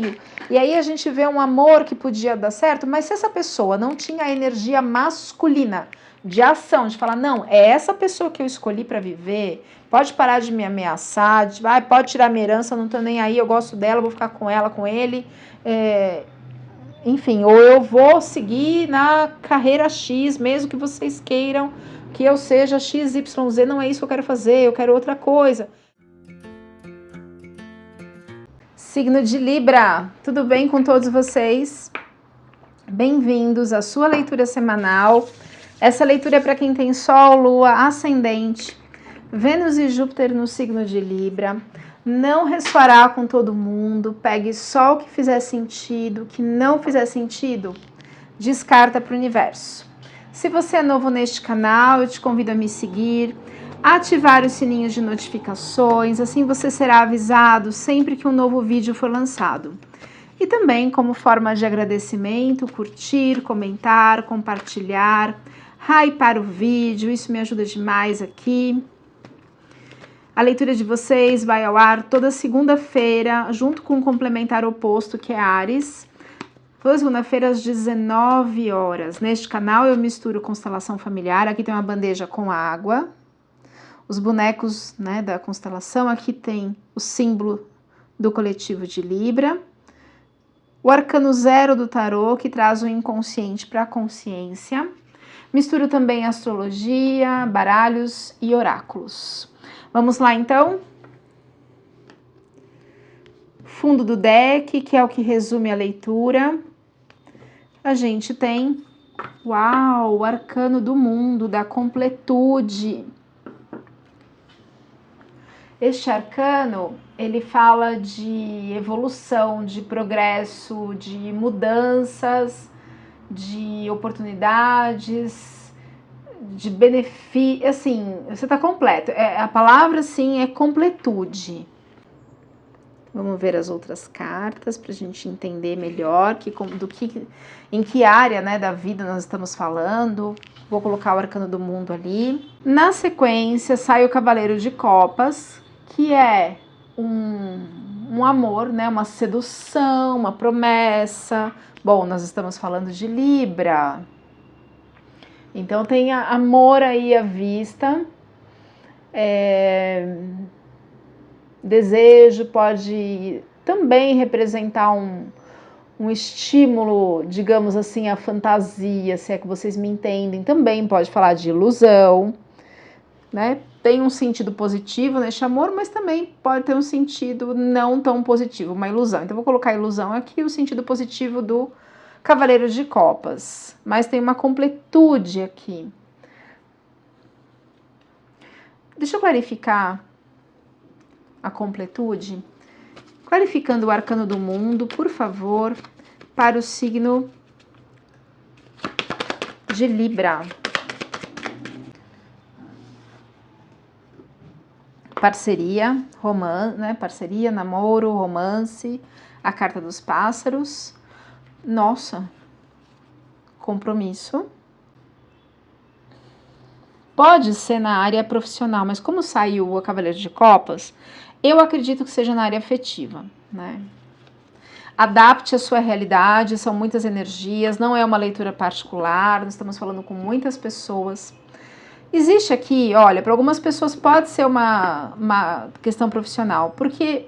tudo. E aí a gente vê um amor que podia dar certo, mas se essa pessoa não tinha a energia masculina de ação, de falar, não, é essa pessoa que eu escolhi para viver, pode parar de me ameaçar, pode tirar minha herança, eu não tô nem aí, eu gosto dela, vou ficar com ela, com ele, enfim, ou eu vou seguir na carreira X, mesmo que vocês queiram que eu seja XYZ, não é isso que eu quero fazer, eu quero outra coisa. Signo de Libra, tudo bem com todos vocês? Bem-vindos à sua leitura semanal. Essa leitura é para quem tem Sol, Lua, Ascendente, Vênus e Júpiter no signo de Libra. Não ressoará com todo mundo, pegue só o que fizer sentido, o que não fizer sentido, descarta para o universo. Se você é novo neste canal, eu te convido a me seguir, ativar os sininhos de notificações, assim você será avisado sempre que um novo vídeo for lançado. E também, como forma de agradecimento, curtir, comentar, compartilhar, hypar o vídeo, isso me ajuda demais aqui. A leitura de vocês vai ao ar toda segunda-feira, junto com o complementar oposto, que é Áries. Toda segunda-feira às 19 horas. Neste canal eu misturo constelação familiar. Aqui tem uma bandeja com água. Os bonecos, né, da constelação. Aqui tem o símbolo do coletivo de Libra. O arcano 0 do tarô, que traz o inconsciente para a consciência. Misturo também astrologia, baralhos e oráculos. Vamos lá, então? Fundo do deck, que é o que resume a leitura. A gente tem, uau, o arcano do mundo, da completude. Este arcano, ele fala de evolução, de progresso, de mudanças, de oportunidades, de benefício, assim, você está completo. A palavra, assim, é completude. Vamos ver as outras cartas para a gente entender melhor em que área, né, da vida nós estamos falando. Vou colocar o arcano do mundo ali. Na sequência, sai o Cavaleiro de Copas, que é um amor, né, uma sedução, uma promessa. Bom, nós estamos falando de Libra. Então tem amor aí à vista. Desejo pode também representar um estímulo, digamos assim, à fantasia, se é que vocês me entendem. Também pode falar de ilusão, né? Tem um sentido positivo neste amor, mas também pode ter um sentido não tão positivo, uma ilusão. Então, vou colocar ilusão aqui, o sentido positivo do Cavaleiro de Copas. Mas tem uma completude aqui. Deixa eu clarificar a completude. Clarificando o arcano do mundo, por favor, para o signo de Libra. Parceria, romance, né? Parceria, namoro, romance, a carta dos pássaros. Nossa, compromisso. Pode ser na área profissional, mas como saiu o Cavaleiro de Copas, eu acredito que seja na área afetiva, né? Adapte a sua realidade, são muitas energias, não é uma leitura particular, nós estamos falando com muitas pessoas. Existe aqui, olha, para algumas pessoas pode ser uma questão profissional, porque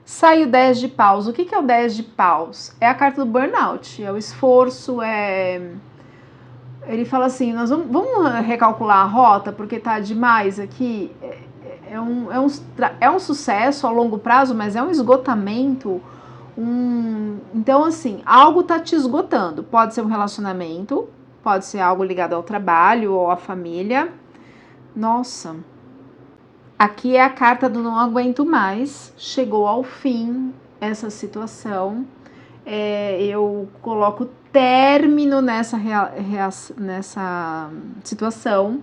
sai o 10 de paus. O que é o 10 de paus? É a carta do burnout, é o esforço, Ele fala assim, nós vamos recalcular a rota, porque tá demais aqui. É um sucesso a longo prazo, mas é um esgotamento. Então, assim, algo tá te esgotando. Pode ser um relacionamento, pode ser algo ligado ao trabalho ou à família. Nossa. Aqui é a carta do não aguento mais. Chegou ao fim essa situação. Eu coloco término nessa situação.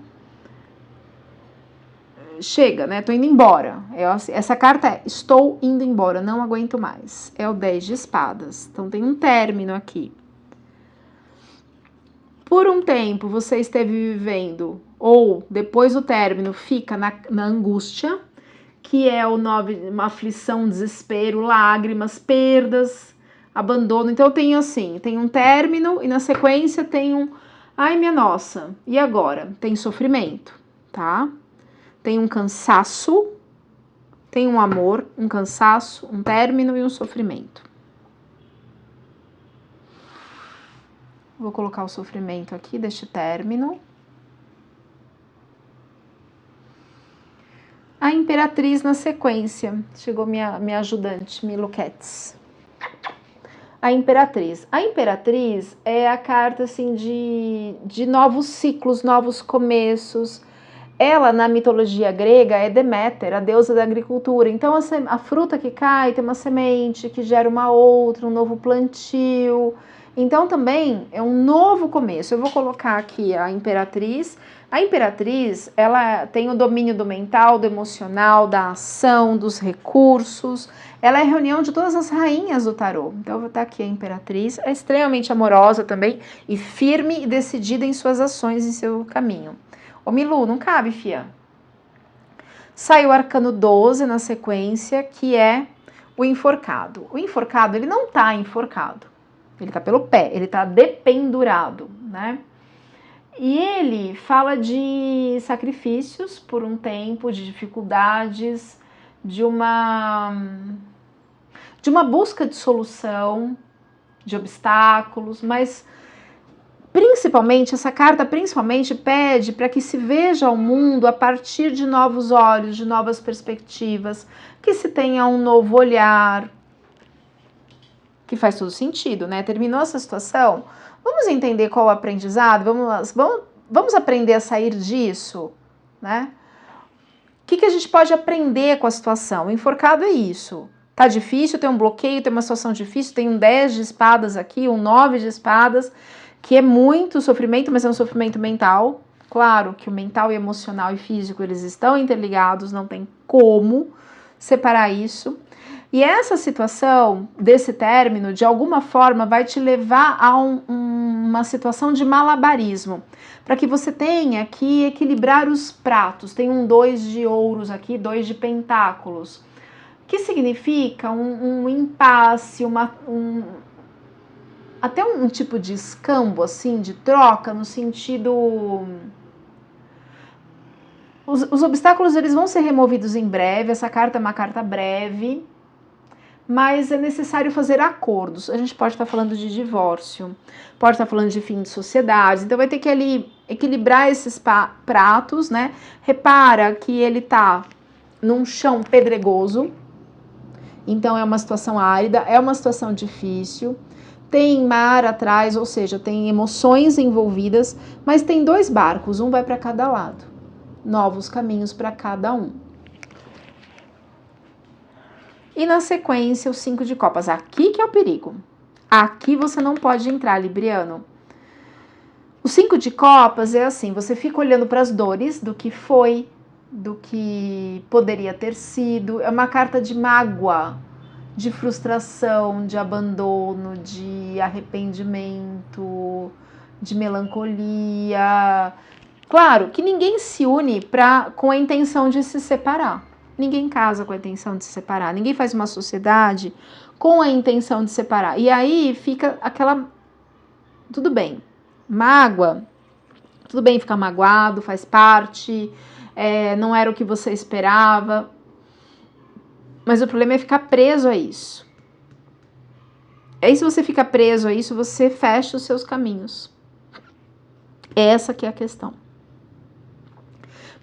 Chega, né? Tô indo embora. Essa carta é estou indo embora, não aguento mais. É o 10 de espadas. Então tem um término aqui. Por um tempo você esteve vivendo, ou depois do término fica na angústia, que é uma aflição, desespero, lágrimas, perdas. abandono. Então eu tenho assim, tem um término e na sequência tem um, ai minha nossa, e agora? Tem sofrimento, tá? Tem um cansaço, tem um amor, um cansaço, um término e um sofrimento. Vou colocar o sofrimento aqui deste término. A Imperatriz na sequência. Chegou minha ajudante, Milo Katz. A Imperatriz. A Imperatriz é a carta assim de novos ciclos, novos começos. Ela, na mitologia grega, é Deméter, a deusa da agricultura. Então, a fruta que cai tem uma semente que gera uma outra, um novo plantio. Então, também é um novo começo. Eu vou colocar aqui a Imperatriz. A Imperatriz, ela tem o domínio do mental, do emocional, da ação, dos recursos. Ela é a reunião de todas as rainhas do tarô. Então, eu vou estar aqui a Imperatriz. É extremamente amorosa também e firme e decidida em suas ações, em seu caminho. Ô Milu, não cabe, fia. Saiu o arcano 12 na sequência, que é o enforcado. O enforcado, ele não tá enforcado. Ele tá pelo pé, ele tá dependurado, né? E ele fala de sacrifícios por um tempo, de dificuldades, de uma busca de solução, de obstáculos, mas principalmente, essa carta pede para que se veja o mundo a partir de novos olhos, de novas perspectivas, que se tenha um novo olhar, que faz todo sentido, né? Terminou essa situação, vamos entender qual o aprendizado, vamos aprender a sair disso, né? O que a gente pode aprender com a situação? O enforcado é isso. Tá difícil, tem um bloqueio, tem uma situação difícil, tem um 10 de espadas aqui, um 9 de espadas, que é muito sofrimento, mas é um sofrimento mental. Claro que o mental e emocional e físico, eles estão interligados, não tem como separar isso. E essa situação desse término, de alguma forma, vai te levar a uma situação de malabarismo, para que você tenha que equilibrar os pratos. Tem um 2 de ouros aqui, 2 de pentáculos, que significa um impasse, até um tipo de escambo, assim, de troca, no sentido... Os obstáculos, eles vão ser removidos em breve. Essa carta é uma carta breve, mas é necessário fazer acordos. A gente pode estar falando de divórcio, pode estar falando de fim de sociedade, então vai ter que ali equilibrar esses pratos, né? Repara que ele tá num chão pedregoso, então é uma situação árida, é uma situação difícil. Tem mar atrás, ou seja, tem emoções envolvidas, mas tem 2 barcos, um vai para cada lado. Novos caminhos para cada um. E na sequência, o 5 de copas. Aqui que é o perigo. Aqui você não pode entrar, libriano. O 5 de copas é assim, você fica olhando para as dores do que foi, do que poderia ter sido. É uma carta de mágoa, de frustração, de abandono, de arrependimento, de melancolia. Claro que ninguém se une com a intenção de se separar. Ninguém casa com a intenção de se separar. Ninguém faz uma sociedade com a intenção de separar. E aí fica aquela... Tudo bem. Mágoa. Tudo bem ficar magoado, faz parte. Não era o que você esperava. Mas o problema é ficar preso a isso. Aí se você fica preso a isso, você fecha os seus caminhos. Essa que é a questão.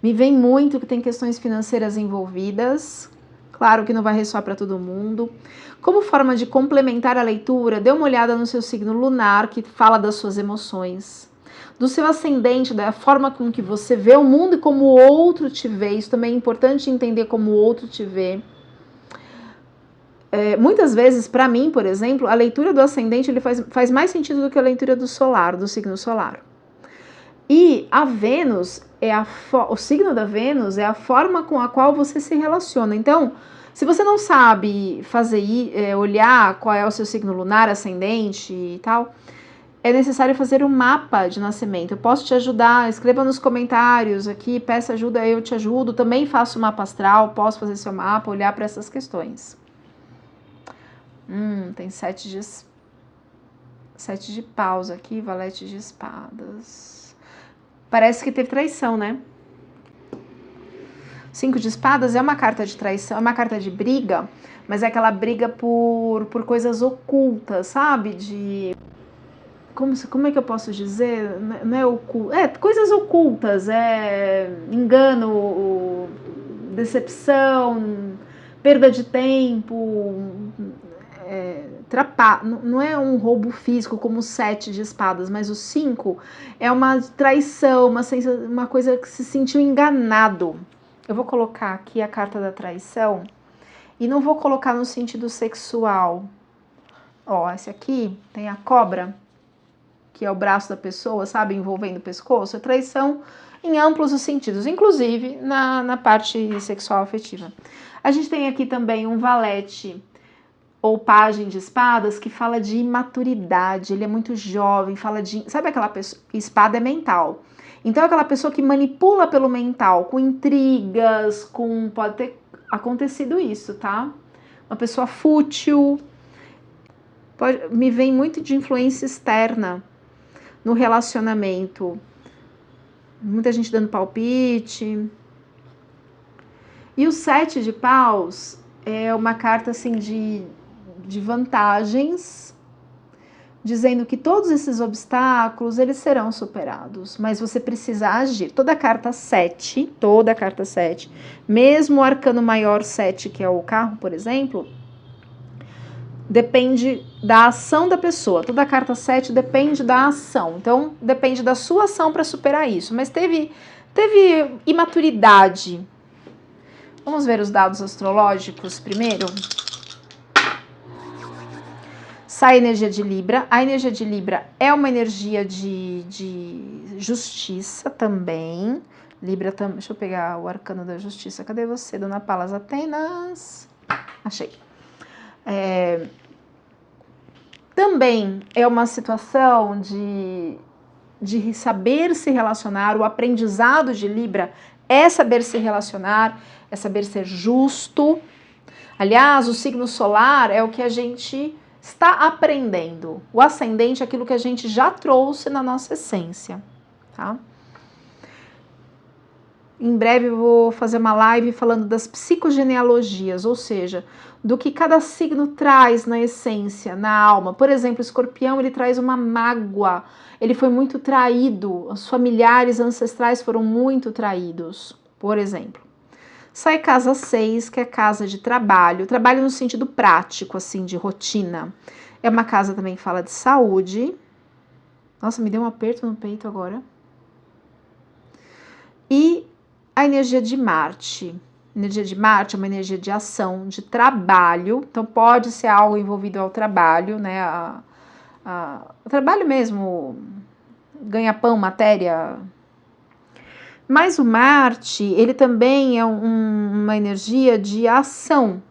Me vem muito que tem questões financeiras envolvidas. Claro que não vai ressoar para todo mundo. Como forma de complementar a leitura, dê uma olhada no seu signo lunar, que fala das suas emoções. Do seu ascendente, da forma com que você vê o mundo e como o outro te vê. Isso também é importante entender como o outro te vê. Muitas vezes, para mim, por exemplo, a leitura do ascendente ele faz mais sentido do que a leitura do solar, do signo solar. E a Vênus, o signo da Vênus é a forma com a qual você se relaciona. Então, se você não sabe olhar qual é o seu signo lunar, ascendente e tal, é necessário fazer um mapa de nascimento. Eu posso te ajudar, escreva nos comentários aqui, peça ajuda, eu te ajudo. Também faço mapa astral, posso fazer seu mapa, olhar para essas questões. Tem 7 de paus aqui, valete de espadas. Parece que teve traição, né? 5 de espadas é uma carta de traição, é uma carta de briga, mas é aquela briga por coisas ocultas, sabe? Como é que eu posso dizer? Não é oculto. Coisas ocultas, engano, decepção, perda de tempo, não é um roubo físico como o 7 de espadas, mas o 5 é uma traição, uma coisa que se sentiu enganado. Eu vou colocar aqui a carta da traição e não vou colocar no sentido sexual. Ó, esse aqui tem a cobra, que é o braço da pessoa, sabe, envolvendo o pescoço. É traição em amplos os sentidos, inclusive na parte sexual afetiva. A gente tem aqui também um valete ou pajem de espadas que fala de imaturidade, ele é muito jovem, fala de... Sabe aquela pessoa... Espada é mental. Então, aquela pessoa que manipula pelo mental, com intrigas, pode ter acontecido isso, tá? Uma pessoa fútil. Me vem muito de influência externa no relacionamento. Muita gente dando palpite. E o 7 de paus é uma carta assim de vantagens, dizendo que todos esses obstáculos, eles serão superados, mas você precisa agir. Toda a carta 7, mesmo o arcano maior 7, que é o carro, por exemplo, depende da ação da pessoa. Toda a carta 7 depende da ação, então depende da sua ação para superar isso, mas teve imaturidade. Vamos ver os dados astrológicos primeiro? Sai a energia de Libra. A energia de Libra é uma energia de justiça também. Libra também. Deixa eu pegar o arcano da justiça. Cadê você, Dona Palas Atenas? Achei. Também é uma situação de saber se relacionar. O aprendizado de Libra é saber se relacionar, é saber ser justo. Aliás, o signo solar é o que a gente está aprendendo. O ascendente é aquilo que a gente já trouxe na nossa essência, tá? Em breve eu vou fazer uma live falando das psicogenealogias, ou seja, do que cada signo traz na essência, na alma. Por exemplo, o escorpião, ele traz uma mágoa, ele foi muito traído, os familiares ancestrais foram muito traídos, por exemplo. Sai casa 6, que é casa de trabalho no sentido prático, assim, de rotina. É uma casa também que fala de saúde. Nossa, me deu um aperto no peito agora. E a energia de Marte. A energia de Marte é uma energia de ação, de trabalho. Então, pode ser algo envolvido ao trabalho, né? O trabalho mesmo, ganha-pão, matéria. Mas o Marte, ele também é uma energia de ação,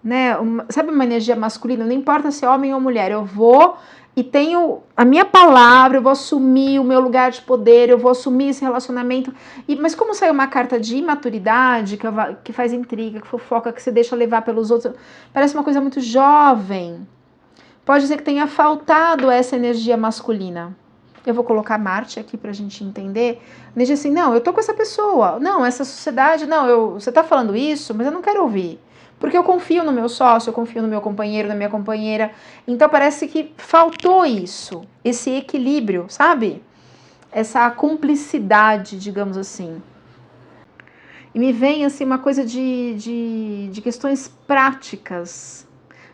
né? Sabe uma energia masculina? Não importa se é homem ou mulher, eu vou e tenho a minha palavra, eu vou assumir o meu lugar de poder, eu vou assumir esse relacionamento. Mas como saiu uma carta de imaturidade, que faz intriga, que fofoca, que se deixa levar pelos outros, parece uma coisa muito jovem. Pode ser que tenha faltado essa energia masculina. Eu vou colocar Marte aqui pra gente entender. Energia assim, não, eu tô com essa pessoa. Não, essa sociedade, não, você tá falando isso, mas eu não quero ouvir. Porque eu confio no meu sócio, eu confio no meu companheiro, na minha companheira. Então parece que faltou isso, esse equilíbrio, sabe? Essa cumplicidade, digamos assim. E me vem assim uma coisa de questões práticas,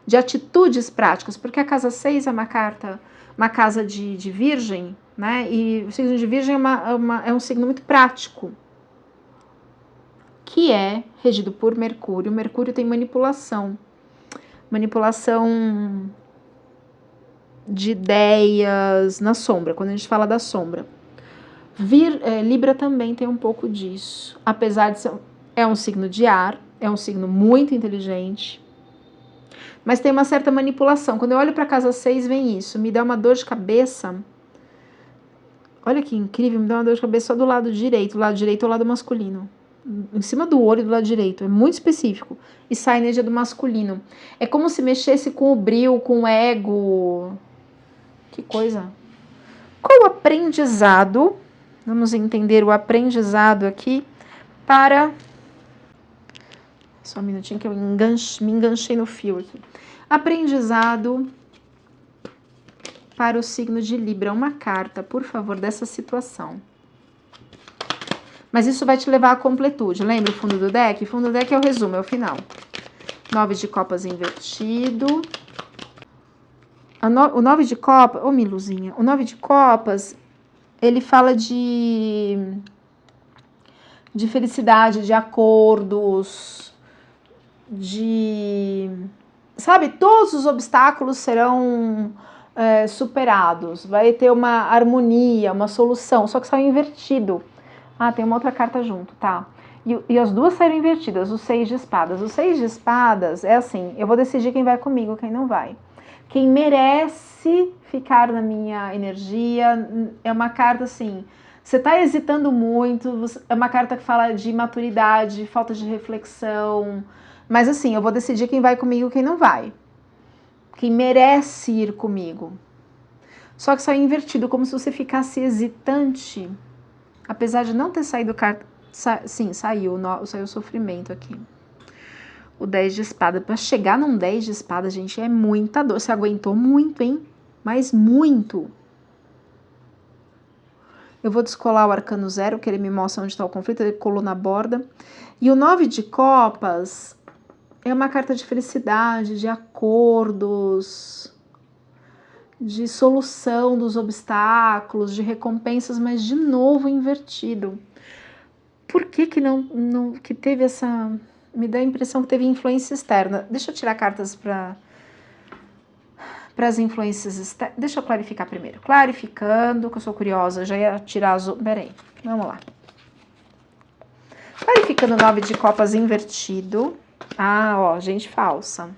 de atitudes práticas, porque a casa 6 é uma casa de virgem, né? E o signo de virgem é um signo muito prático, que é regido por Mercúrio. Mercúrio tem manipulação de ideias na sombra, quando a gente fala da sombra. Libra também tem um pouco disso, apesar de ser um signo de ar, é um signo muito inteligente, mas tem uma certa manipulação. Quando eu olho para a casa 6, vem isso, me dá uma dor de cabeça. Olha que incrível, me dá uma dor de cabeça só do lado direito. O lado direito é o lado masculino. em cima do olho do lado direito, é muito específico, e sai energia do masculino. É como se mexesse com o bril, com o ego. Que coisa. Qual o aprendizado? Vamos entender o aprendizado aqui para... Só um minutinho que eu me enganchei no fio aqui. Aprendizado para o signo de Libra. Uma carta, por favor, dessa situação. Mas isso vai te levar à completude. Lembra o fundo do deck? O fundo do deck é o resumo, é o final. 9 de copas invertido. O 9 de copas... Ô, Miluzinha. O 9 de copas, ele fala de felicidade, de acordos, sabe, todos os obstáculos serão superados, vai ter uma harmonia, uma solução, só que saiu invertido. Ah, tem uma outra carta junto, tá? E as duas saíram invertidas, o 6 de espadas. O 6 de espadas é assim, eu vou decidir quem vai comigo, quem não vai. Quem merece ficar na minha energia, é uma carta assim... Você está hesitando muito, é uma carta que fala de maturidade, falta de reflexão. Mas assim, eu vou decidir quem vai comigo e quem não vai. Quem merece ir comigo. Só que saiu invertido, como se você ficasse hesitante. Apesar de não ter saído carta... Sim, saiu o sofrimento aqui. O 10 de espada. Para chegar num 10 de espada, gente, é muita dor. Você aguentou muito, hein? Mas muito. Eu vou descolar o arcano 0, que ele me mostra onde está o conflito, ele colou na borda. E o 9 de copas é uma carta de felicidade, de acordos, de solução dos obstáculos, de recompensas, mas de novo invertido. Por que que teve essa... Me dá a impressão que teve influência externa. Deixa eu tirar cartas para as influências externas. Deixa eu clarificar primeiro. Clarificando, que eu sou curiosa, já ia tirar as... Peraí, vamos lá. Clarificando o 9 de copas invertido. Ah, ó, gente falsa.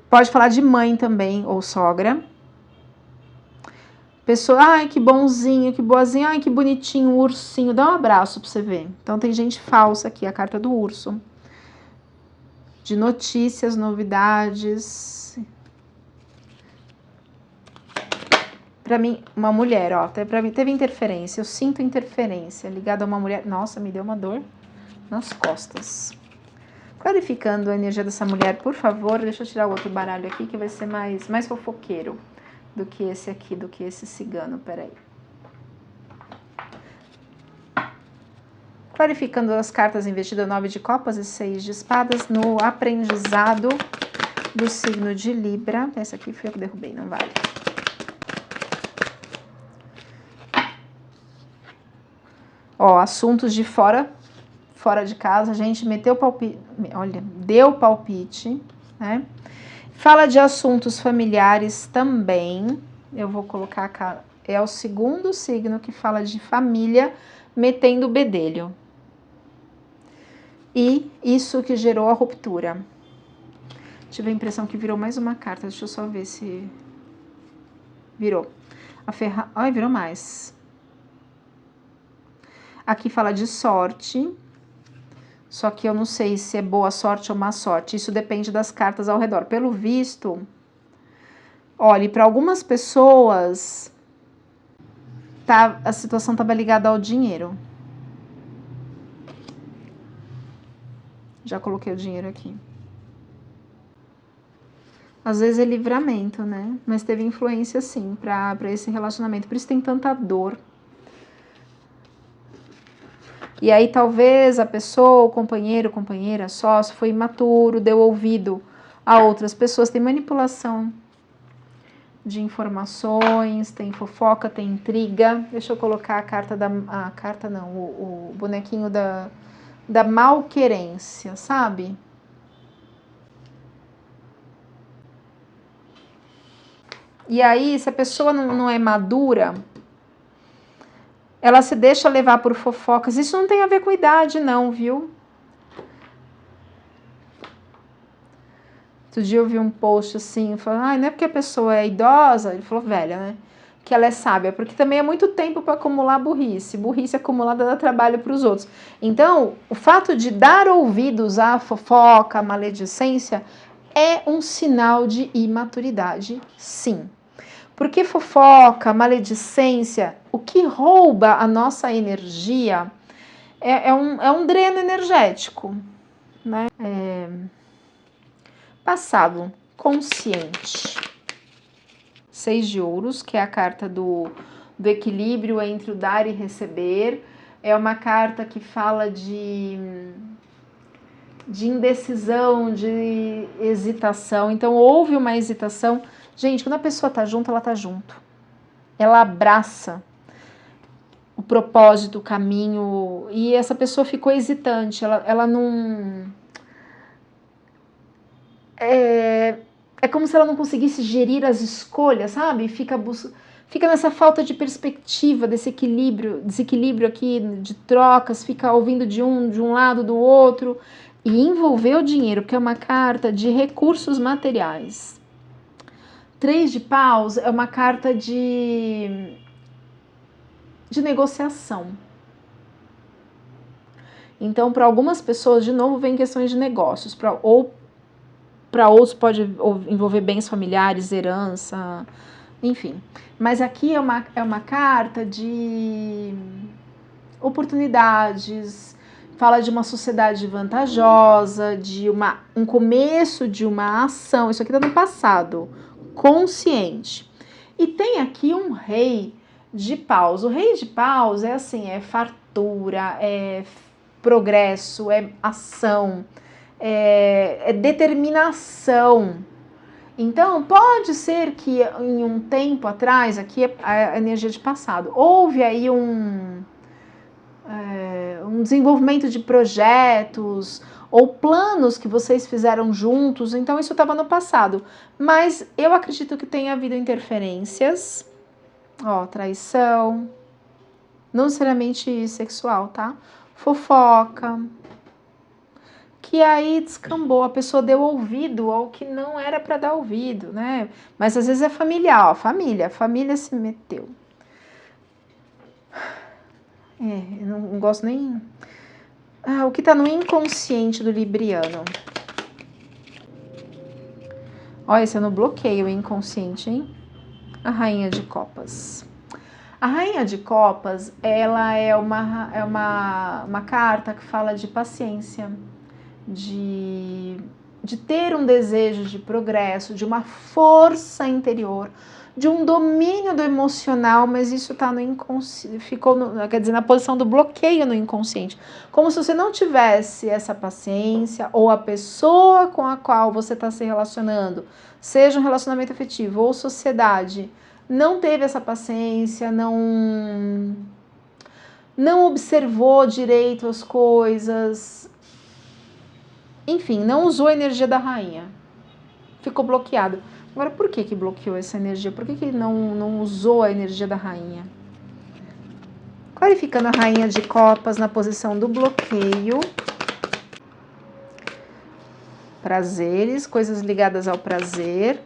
Pode falar de mãe também, ou sogra. Pessoa, ai, que bonzinho, que boazinha, ai, que bonitinho, um ursinho. Dá um abraço pra você ver. Então tem gente falsa aqui, a carta do urso. De notícias, novidades... Pra mim, uma mulher, ó, pra mim teve interferência, eu sinto interferência ligada a uma mulher. Nossa, me deu uma dor nas costas. Clarificando a energia dessa mulher, por favor, deixa eu tirar o outro baralho aqui, que vai ser mais fofoqueiro do que esse aqui, do que esse cigano, peraí. Clarificando as cartas investidas, 9 de copas e 6 de espadas, no aprendizado do signo de Libra. Essa aqui foi eu que derrubei, não vale. Ó, assuntos de fora de casa, a gente meteu o palpite, olha, deu palpite, né? Fala de assuntos familiares também. Eu vou colocar cá, é o segundo signo que fala de família metendo o bedelho. E isso que gerou a ruptura. Tive a impressão que virou mais uma carta, deixa eu só ver se virou. Ai, virou mais. Aqui fala de sorte, só que eu não sei se é boa sorte ou má sorte. Isso depende das cartas ao redor. Pelo visto, olha, para algumas pessoas, a situação estava ligada ao dinheiro. Já coloquei o dinheiro aqui. Às vezes é livramento, né? Mas teve influência, sim, para esse relacionamento. Por isso tem tanta dor. E aí talvez a pessoa, o companheiro, companheira, sócio, foi imaturo, deu ouvido a outras pessoas. Tem manipulação de informações, tem fofoca, tem intriga. Deixa eu colocar a carta o bonequinho da malquerência, sabe? E aí, se a pessoa não é madura, ela se deixa levar por fofocas. Isso não tem a ver com idade, não, viu? Outro dia eu vi um post assim, falando, não é porque a pessoa é idosa, ele falou velha, né? que ela é sábia, porque também é muito tempo para acumular burrice. Burrice acumulada dá trabalho para os outros. Então, o fato de dar ouvidos à fofoca, à maledicência, é um sinal de imaturidade, sim. Porque fofoca, maledicência, o que rouba a nossa energia é um dreno energético, né? Passado, consciente. 6 de ouros, que é a carta do equilíbrio entre o dar e receber. É uma carta que fala de indecisão, de hesitação. Então, houve uma hesitação. Gente, quando a pessoa tá junto, ela tá junto. Ela abraça o propósito, o caminho. E essa pessoa ficou hesitante. Ela não... É como se ela não conseguisse gerir as escolhas, sabe? Fica nessa falta de perspectiva, desequilíbrio aqui de trocas, fica ouvindo de um lado, do outro, e envolver o dinheiro, porque é uma carta de recursos materiais. 3 de paus é uma carta de negociação. Então, para algumas pessoas, de novo, vem questões de negócios, para outros pode envolver bens familiares, herança, enfim. Mas aqui é uma carta de oportunidades, fala de uma sociedade vantajosa, de um começo de uma ação. Isso aqui está no passado, consciente. E tem aqui um rei de paus. O rei de paus é assim, é fartura, é progresso, é ação, é determinação. Então, pode ser que em um tempo atrás, aqui é a energia de passado, houve aí um desenvolvimento de projetos ou planos que vocês fizeram juntos, então isso estava no passado. Mas eu acredito que tenha havido interferências, traição, não necessariamente sexual, tá? Fofoca, que aí descambou, a pessoa deu ouvido ao que não era para dar ouvido, né? Mas às vezes é familiar, a família se meteu. Eu não gosto nem... o que tá no inconsciente do libriano. Olha, esse é no bloqueio inconsciente, hein? A rainha de copas. A rainha de copas, ela é uma carta que fala de paciência, de ter um desejo de progresso, de uma força interior, de um domínio do emocional, mas isso está no inconsciente, na posição do bloqueio no inconsciente, como se você não tivesse essa paciência, ou a pessoa com a qual você está se relacionando, seja um relacionamento afetivo ou sociedade, não teve essa paciência, não observou direito as coisas, enfim, não usou a energia da rainha, ficou bloqueado. Agora, por que bloqueou essa energia? Por que não usou a energia da rainha? Clarificando a rainha de copas na posição do bloqueio. Prazeres, coisas ligadas ao prazer.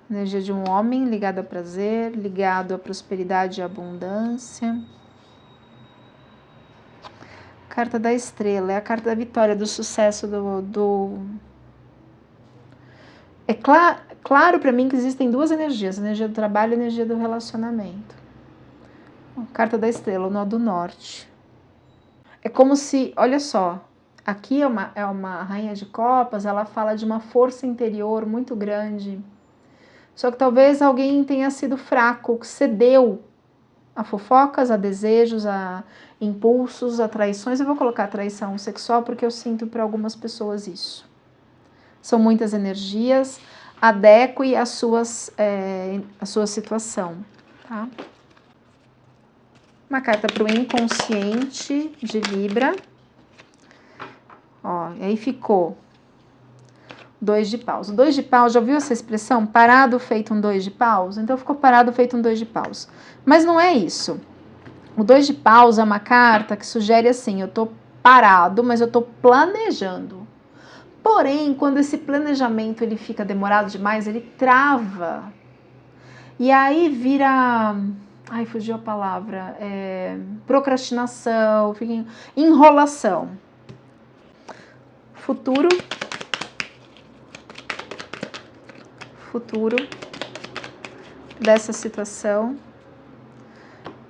Energia de um homem ligado ao prazer, ligado à prosperidade e abundância. Carta da estrela, é a carta da vitória, do sucesso, É claro para mim que existem duas energias, a energia do trabalho e a energia do relacionamento. Carta da estrela, o nó do norte. É como se, olha só, aqui é uma rainha de copas, ela fala de uma força interior muito grande. Só que talvez alguém tenha sido fraco, que cedeu a fofocas, a desejos, a impulsos, a traições. Eu vou colocar traição sexual porque eu sinto para algumas pessoas isso. São muitas energias, adeque a sua situação, tá? Uma carta para o inconsciente de Libra. E aí ficou 2 de paus. O 2 de paus, já ouviu essa expressão? Parado feito um 2 de paus? Então ficou parado feito um 2 de paus. Mas não é isso. O 2 de paus é uma carta que sugere assim, eu tô parado, mas eu tô planejando. Porém, quando esse planejamento ele fica demorado demais, ele trava. E aí vira... Ai, fugiu a palavra. Procrastinação, fica enrolação. Futuro dessa situação.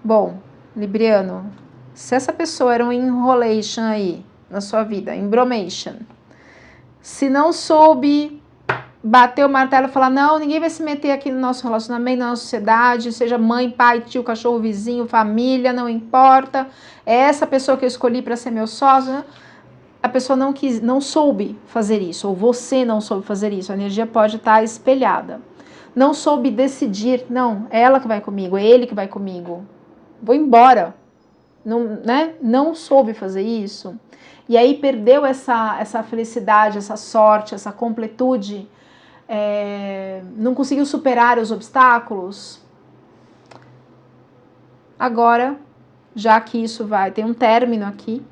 Bom, Libriano, se essa pessoa era um enrolation aí na sua vida, embromation, se não soube bater o martelo e falar, não, ninguém vai se meter aqui no nosso relacionamento, na nossa sociedade, seja mãe, pai, tio, cachorro, vizinho, família, não importa, é essa pessoa que eu escolhi para ser meu sócio, a pessoa não soube fazer isso, ou você não soube fazer isso, a energia pode estar espelhada. Não soube decidir, não, é ela que vai comigo, é ele que vai comigo, vou embora, não, né? Não soube fazer isso, e aí perdeu essa felicidade, essa sorte, essa completude, não conseguiu superar os obstáculos. Agora, já que isso tem um término aqui,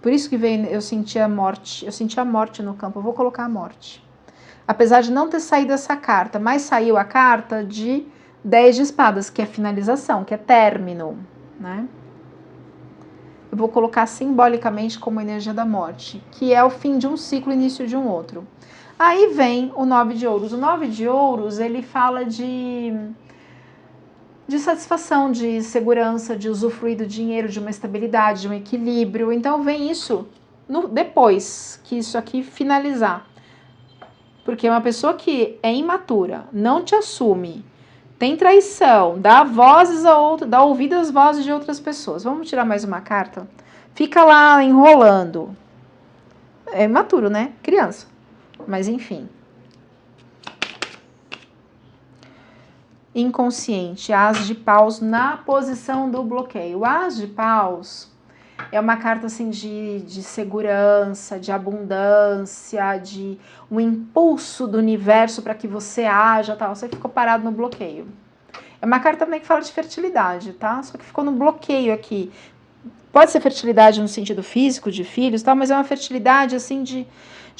por isso que eu senti a morte no campo, eu vou colocar a morte. Apesar de não ter saído essa carta, mas saiu a carta de 10 de espadas, que é finalização, que é término, né? Eu vou colocar simbolicamente como energia da morte, que é o fim de um ciclo, início de um outro. Aí vem o 9 de ouros. O 9 de ouros, ele fala de satisfação, de segurança, de usufruir do dinheiro, de uma estabilidade, de um equilíbrio. Então vem isso depois que isso aqui finalizar. Porque uma pessoa que é imatura, não te assume, tem traição, dá ouvido às vozes de outras pessoas. Vamos tirar mais uma carta? Fica lá enrolando. É imaturo, né? Criança. Mas enfim. Inconsciente, As de Paus na posição do bloqueio. O As de Paus é uma carta assim de segurança, de abundância, de um impulso do universo para que você haja, tal. Você ficou parado no bloqueio. É uma carta também que fala de fertilidade, tá? Só que ficou no bloqueio aqui. Pode ser fertilidade no sentido físico, de filhos, tal, mas é uma fertilidade assim de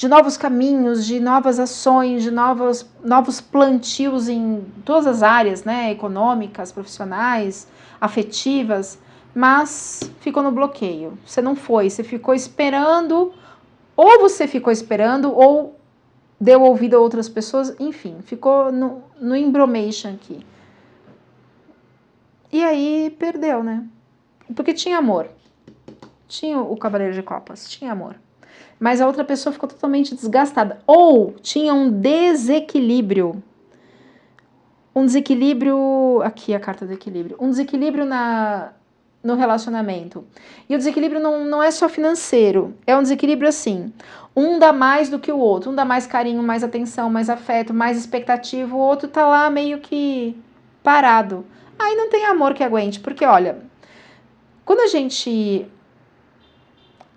novos caminhos, de novas ações, de novos plantios em todas as áreas, né? Econômicas, profissionais, afetivas, mas ficou no bloqueio. Você não foi, você ficou esperando, ou deu ouvido a outras pessoas, enfim, ficou no embromation aqui. E aí perdeu, né? Porque tinha amor. Tinha o Cavaleiro de Copas, tinha amor. Mas a outra pessoa ficou totalmente desgastada. Ou tinha um desequilíbrio. Um desequilíbrio... Aqui a carta do equilíbrio. Um desequilíbrio no relacionamento. E o desequilíbrio não é só financeiro. É um desequilíbrio assim. Um dá mais do que o outro. Um dá mais carinho, mais atenção, mais afeto, mais expectativa. O outro tá lá meio que parado. Aí não tem amor que aguente. Porque, olha, quando a gente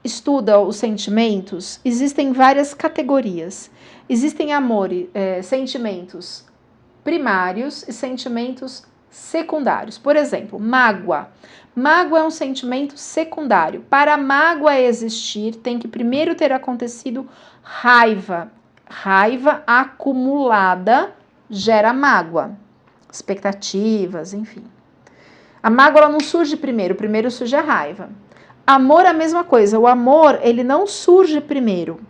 estuda os sentimentos, existem várias categorias. Existem sentimentos primários e sentimentos secundários. Por exemplo, mágoa. Mágoa é um sentimento secundário. Para a mágoa existir, tem que primeiro ter acontecido raiva. Raiva acumulada gera mágoa. Expectativas, enfim. A mágoa ela não surge primeiro surge a raiva. Amor é a mesma coisa. O amor, ele não surge primeiro.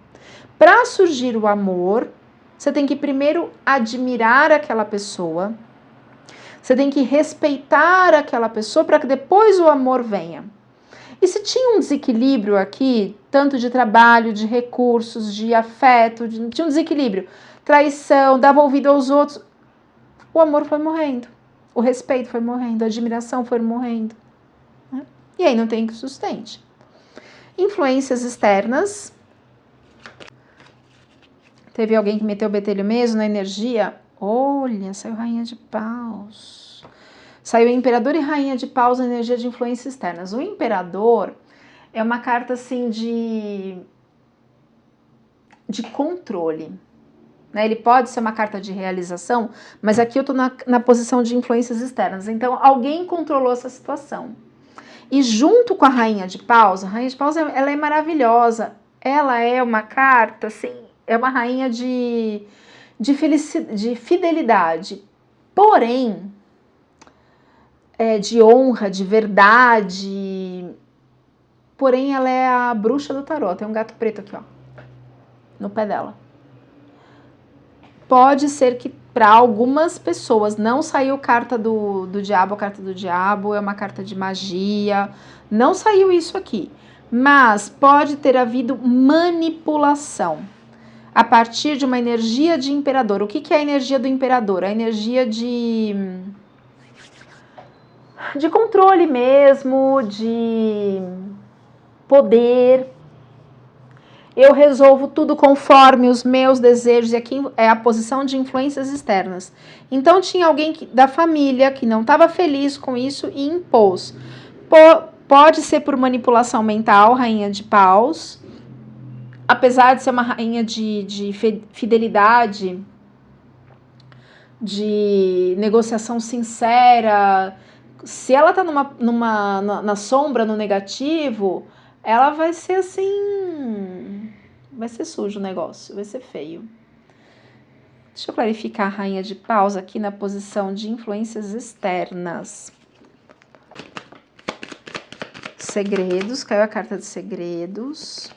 Para surgir o amor, você tem que primeiro admirar aquela pessoa. Você tem que respeitar aquela pessoa para que depois o amor venha. E se tinha um desequilíbrio aqui, tanto de trabalho, de recursos, de afeto, tinha um desequilíbrio, traição, dava ouvido aos outros, o amor foi morrendo. O respeito foi morrendo, a admiração foi morrendo. E aí não tem que sustente. Influências externas. Teve alguém que meteu o betelho mesmo na energia? Olha, saiu Rainha de Paus. Saiu Imperador e Rainha de Paus na energia de influências externas. O Imperador é uma carta assim de controle. Né? Ele pode ser uma carta de realização, mas aqui eu estou na posição de influências externas. Então, alguém controlou essa situação. E junto com a Rainha de Paus ela é maravilhosa. ela é uma carta, assim, é uma rainha de fidelidade, porém, de honra, de verdade, porém ela é a bruxa do tarô. Tem um gato preto aqui, ó, no pé dela. Pode ser que para algumas pessoas não saiu carta do diabo, a carta do diabo é uma carta de magia, não saiu isso aqui, mas pode ter havido manipulação a partir de uma energia de imperador. O que é a energia do imperador? A energia de controle mesmo, de poder. Eu resolvo tudo conforme os meus desejos, e aqui é a posição de influências externas. Então tinha alguém da família que não estava feliz com isso e impôs. Pode ser por manipulação mental, rainha de paus, apesar de ser uma rainha de fidelidade, de negociação sincera. Se ela está na sombra, no negativo, ela vai ser assim, vai ser sujo o negócio, vai ser feio. Deixa eu clarificar a rainha de paus aqui na posição de influências externas. Segredos, caiu a carta de segredos.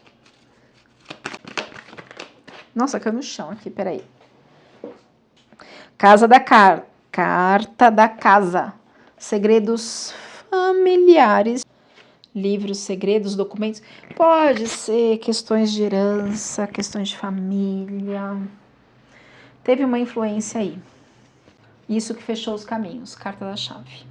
Nossa, caiu no chão aqui, peraí. Carta da casa. Segredos familiares. Livros, segredos, documentos. Pode ser questões de herança, questões de família. Teve uma influência aí. Isso que fechou os caminhos. Carta da chave.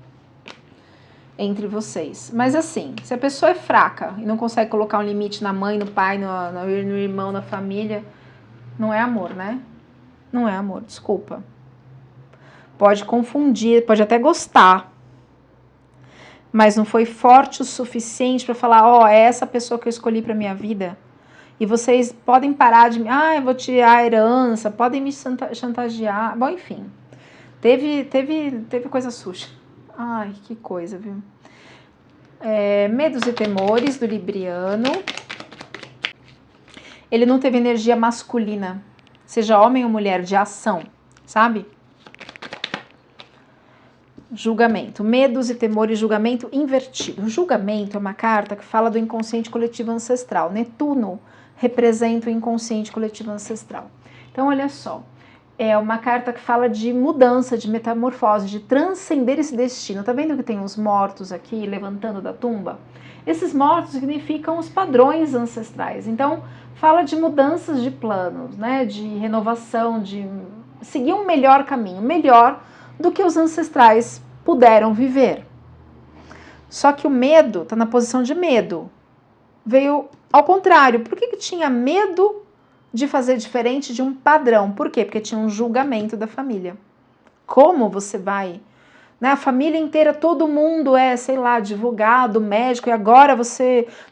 Entre vocês. Mas assim, se a pessoa é fraca e não consegue colocar um limite na mãe, no pai, no irmão, na família, não é amor, né? Não é amor, desculpa. Pode confundir, pode até gostar, mas não foi forte o suficiente para falar, ó, é essa pessoa que eu escolhi para minha vida. E vocês podem parar de, eu vou tirar a herança, podem me chantagear. Bom, enfim, teve coisa suja. Ai, que coisa, viu? Medos e temores do libriano. Ele não teve energia masculina, seja homem ou mulher, de ação, sabe? Julgamento, medos e temores, julgamento invertido. O julgamento é uma carta que fala do inconsciente coletivo ancestral. Netuno representa o inconsciente coletivo ancestral. Então, olha só, é uma carta que fala de mudança, de metamorfose, de transcender esse destino. Tá vendo que tem uns mortos aqui levantando da tumba? Esses mortos significam os padrões ancestrais. Então, fala de mudanças de planos, né? De renovação, de seguir um melhor caminho, melhor do que os ancestrais puderam viver. Só que o medo está na posição de medo. Veio ao contrário. Por que tinha medo de fazer diferente de um padrão? Por quê? Porque tinha um julgamento da família. Como você vai? Né? A família inteira, todo mundo é, sei lá, advogado, médico, e agora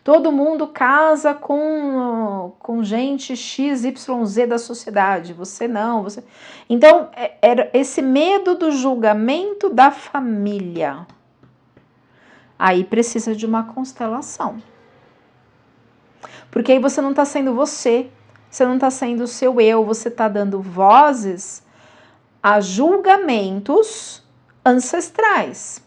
todo mundo casa com gente XYZ da sociedade, você não, você... Então, era esse medo do julgamento da família. Aí precisa de uma constelação. Porque aí você não está sendo você não está sendo o seu eu, você está dando vozes a julgamentos ancestrais.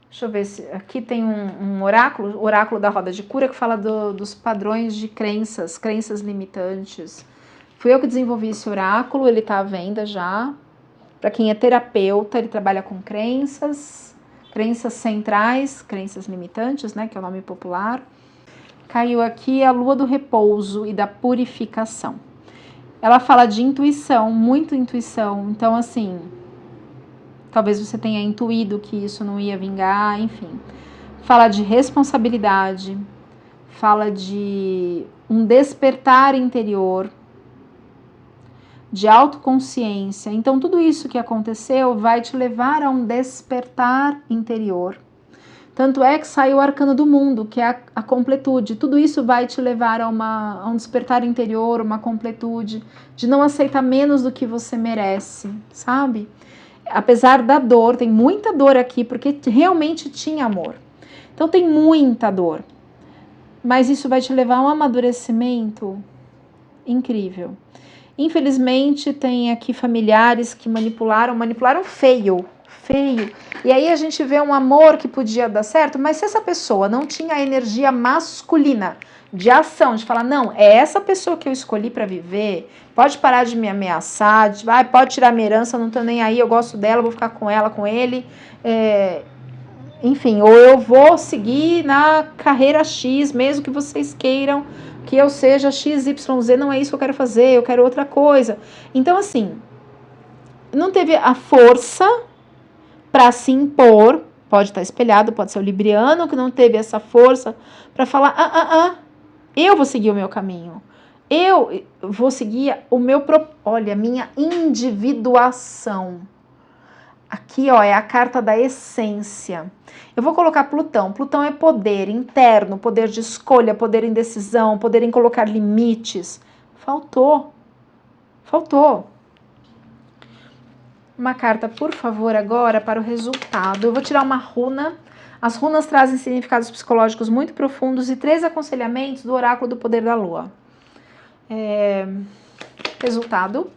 Deixa eu ver se aqui tem um oráculo, o oráculo da roda de cura, que fala dos padrões de crenças limitantes. Fui eu que desenvolvi esse oráculo, ele está à venda já. Para quem é terapeuta, ele trabalha com crenças centrais, crenças limitantes, né, que é o nome popular. Caiu aqui a lua do repouso e da purificação. Ela fala de intuição, muito intuição. Então, assim, talvez você tenha intuído que isso não ia vingar, enfim. Fala de responsabilidade, fala de um despertar interior, de autoconsciência. Então, tudo isso que aconteceu vai te levar a um despertar interior. Tanto é que saiu o arcano do mundo, que é a completude. Tudo isso vai te levar a um despertar interior, uma completude, de não aceitar menos do que você merece, sabe? Apesar da dor, tem muita dor aqui, porque realmente tinha amor. Então tem muita dor. mas isso vai te levar a um amadurecimento incrível. Infelizmente, tem aqui familiares que manipularam feio. E aí a gente vê um amor que podia dar certo, mas se essa pessoa não tinha a energia masculina de ação, de falar, não, é essa pessoa que eu escolhi para viver, pode parar de me ameaçar, pode tirar minha herança, não tô nem aí, eu gosto dela, vou ficar com ela, com ele, enfim, ou eu vou seguir na carreira X, mesmo que vocês queiram que eu seja XYZ, não é isso que eu quero fazer, eu quero outra coisa. Então, assim, não teve a força para se impor, pode estar espelhado, pode ser o libriano que não teve essa força para falar, eu vou seguir o meu caminho, eu vou seguir o meu, olha, minha individuação. Aqui, ó, é a carta da essência. Eu vou colocar Plutão. Plutão é poder interno, poder de escolha, poder em decisão, poder em colocar limites. Faltou. Uma carta, por favor, agora para o resultado. Eu vou tirar uma runa. As runas trazem significados psicológicos muito profundos e 3 aconselhamentos do oráculo do poder da lua. Resultado.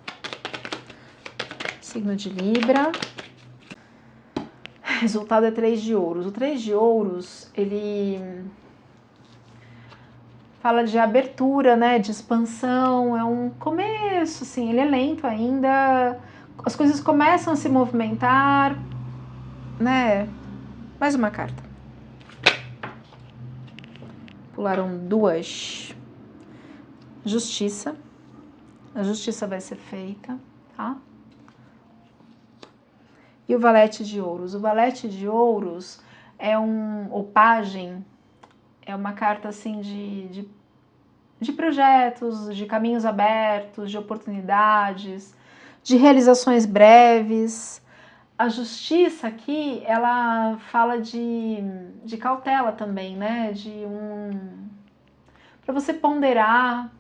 Signo de Libra. Resultado é 3 de ouros. O 3 de ouros, ele fala de abertura, né, de expansão, é um começo, assim, ele é lento ainda, as coisas começam a se movimentar, né? Mais uma carta. Pularam 2. Justiça. A justiça vai ser feita, tá? E o valete de ouros. O valete de ouros é o pajem, é uma carta assim de projetos, de caminhos abertos, de oportunidades, de realizações breves. A justiça aqui, ela fala de cautela também, né? Para você ponderar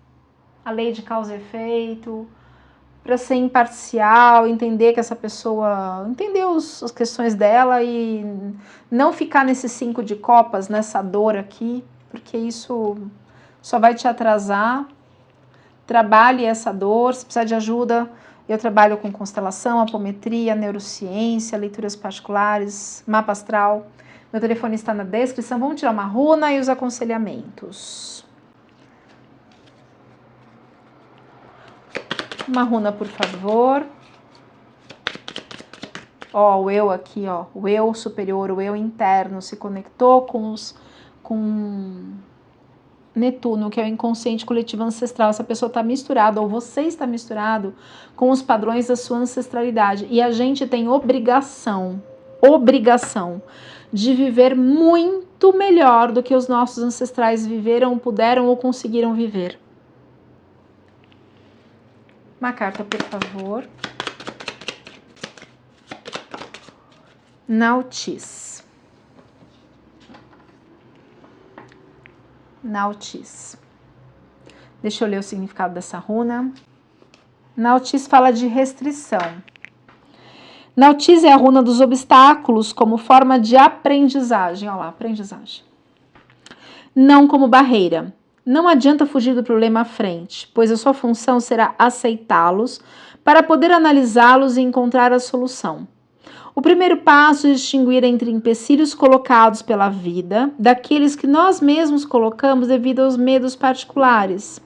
a lei de causa e efeito, para ser imparcial, entender que essa pessoa, entender as questões dela e não ficar nesse 5 de copas, nessa dor aqui, porque isso só vai te atrasar. Trabalhe essa dor, se precisar de ajuda, eu trabalho com constelação, apometria, neurociência, leituras particulares, mapa astral. Meu telefone está na descrição. Vamos tirar uma runa e os aconselhamentos. Uma runa, por favor. Ó, o eu aqui, ó, o eu superior, o eu interno se conectou com Netuno, que é o inconsciente coletivo ancestral. Essa pessoa está misturada, ou você está misturado com os padrões da sua ancestralidade. E a gente tem obrigação de viver muito melhor do que os nossos ancestrais viveram, puderam ou conseguiram viver. Uma carta, por favor. Nautis. Deixa eu ler o significado dessa runa. Nautis fala de restrição. Nautis é a runa dos obstáculos como forma de aprendizagem. Olha lá, aprendizagem. Não como barreira. Não adianta fugir do problema à frente, pois a sua função será aceitá-los para poder analisá-los e encontrar a solução. O primeiro passo é distinguir entre empecilhos colocados pela vida daqueles que nós mesmos colocamos devido aos medos particulares.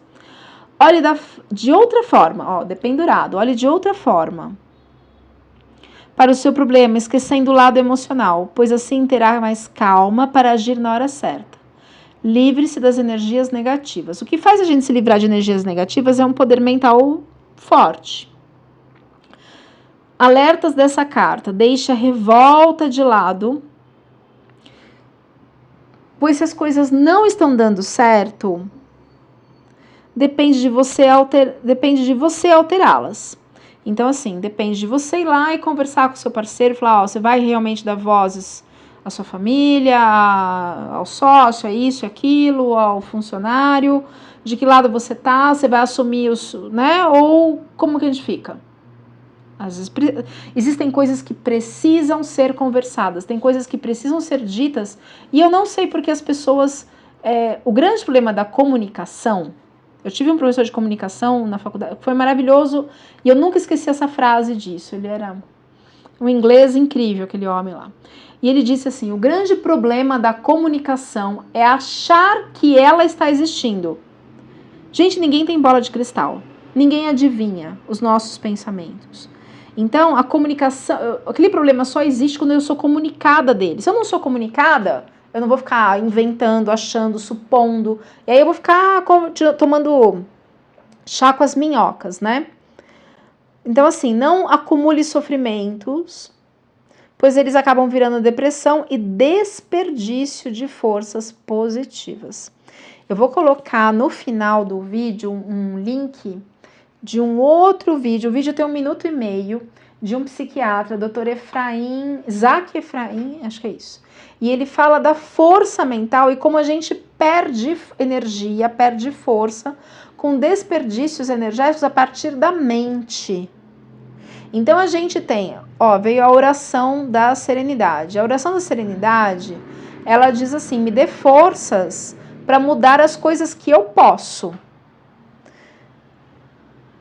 Olhe de outra forma, ó, dependurado, olhe de outra forma para o seu problema, esquecendo o lado emocional, pois assim terá mais calma para agir na hora certa. Livre-se das energias negativas. O que faz a gente se livrar de energias negativas é um poder mental forte. Alertas dessa carta. Deixe a revolta de lado, pois se as coisas não estão dando certo, depende de você alterá-las. Então, assim, depende de você ir lá e conversar com o seu parceiro, falar, ó, você vai realmente dar vozes à sua família, ao sócio, a isso, aquilo, ao funcionário, de que lado você tá, você vai assumir né? Ou como que a gente fica? Às vezes, existem coisas que precisam ser conversadas, tem coisas que precisam ser ditas, e eu não sei porque as pessoas o grande problema da comunicação, eu tive um professor de comunicação na faculdade, foi maravilhoso, e eu nunca esqueci essa frase disso, ele era um inglês incrível, aquele homem lá. E ele disse assim, o grande problema da comunicação é achar que ela está existindo. Gente, ninguém tem bola de cristal, ninguém adivinha os nossos pensamentos. Então, a comunicação, aquele problema só existe quando eu sou comunicada dele. Se eu não sou comunicada, eu não vou ficar inventando, achando, supondo. E aí eu vou ficar tomando chá com as minhocas, né? Então, assim, não acumule sofrimentos, pois eles acabam virando depressão e desperdício de forças positivas. Eu vou colocar no final do vídeo um link de um outro vídeo. O vídeo tem 1 minuto e meio, de um psiquiatra, Dr. Isaac Efraim, acho que é isso. E ele fala da força mental e como a gente perde energia, perde força com desperdícios energéticos a partir da mente. Então a gente tem, veio a oração da serenidade. A oração da serenidade, ela diz assim, me dê forças para mudar as coisas que eu posso.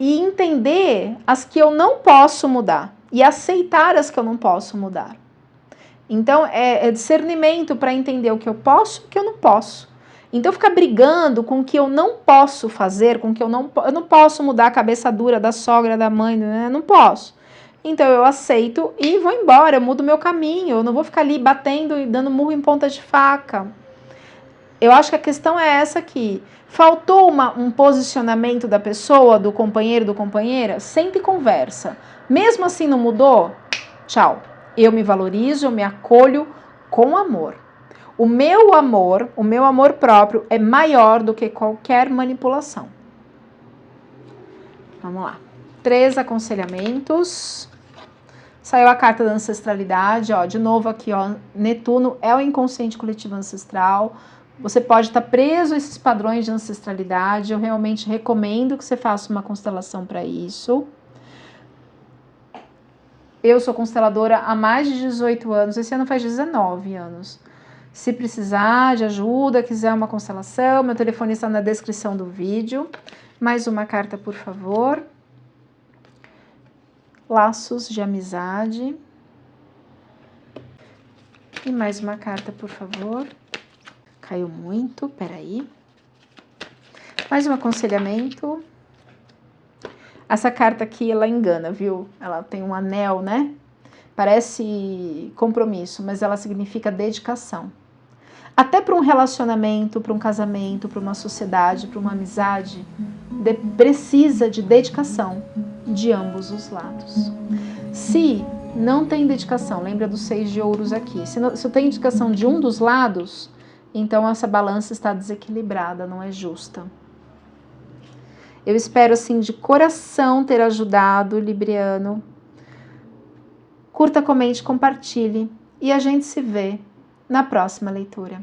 E entender as que eu não posso mudar. E aceitar as que eu não posso mudar. Então, é discernimento para entender o que eu posso e o que eu não posso. Então, ficar brigando com o que eu não posso fazer, com o que eu não posso mudar a cabeça dura da sogra, da mãe, né? Não posso. Então, eu aceito e vou embora, eu mudo meu caminho. Eu não vou ficar ali batendo e dando murro em ponta de faca. Eu acho que a questão é essa aqui. Faltou um posicionamento da pessoa, do companheiro, do companheira? Senta e conversa. Mesmo assim não mudou? Tchau. Eu me valorizo, eu me acolho com amor. O meu amor próprio é maior do que qualquer manipulação. Vamos lá. 3 aconselhamentos. Saiu a carta da ancestralidade, de novo aqui, Netuno é o inconsciente coletivo ancestral. Você pode estar preso a esses padrões de ancestralidade. Eu realmente recomendo que você faça uma constelação para isso. Eu sou consteladora há mais de 18 anos. Esse ano faz 19 anos. Se precisar de ajuda, quiser uma constelação, meu telefone está na descrição do vídeo. Mais uma carta, por favor. Laços de amizade. E mais uma carta, por favor. Caiu muito, peraí. Mais um aconselhamento. Essa carta aqui, ela engana, viu? Ela tem um anel, né? Parece compromisso, mas ela significa dedicação. Até para um relacionamento, para um casamento, para uma sociedade, para uma amizade, precisa de dedicação de ambos os lados. Se não tem dedicação, lembra dos 6 de ouros aqui, se tem dedicação de um dos lados, então essa balança está desequilibrada, não é justa. Eu espero, assim, de coração ter ajudado, Libriano. Curta, comente, compartilhe e a gente se vê na próxima leitura.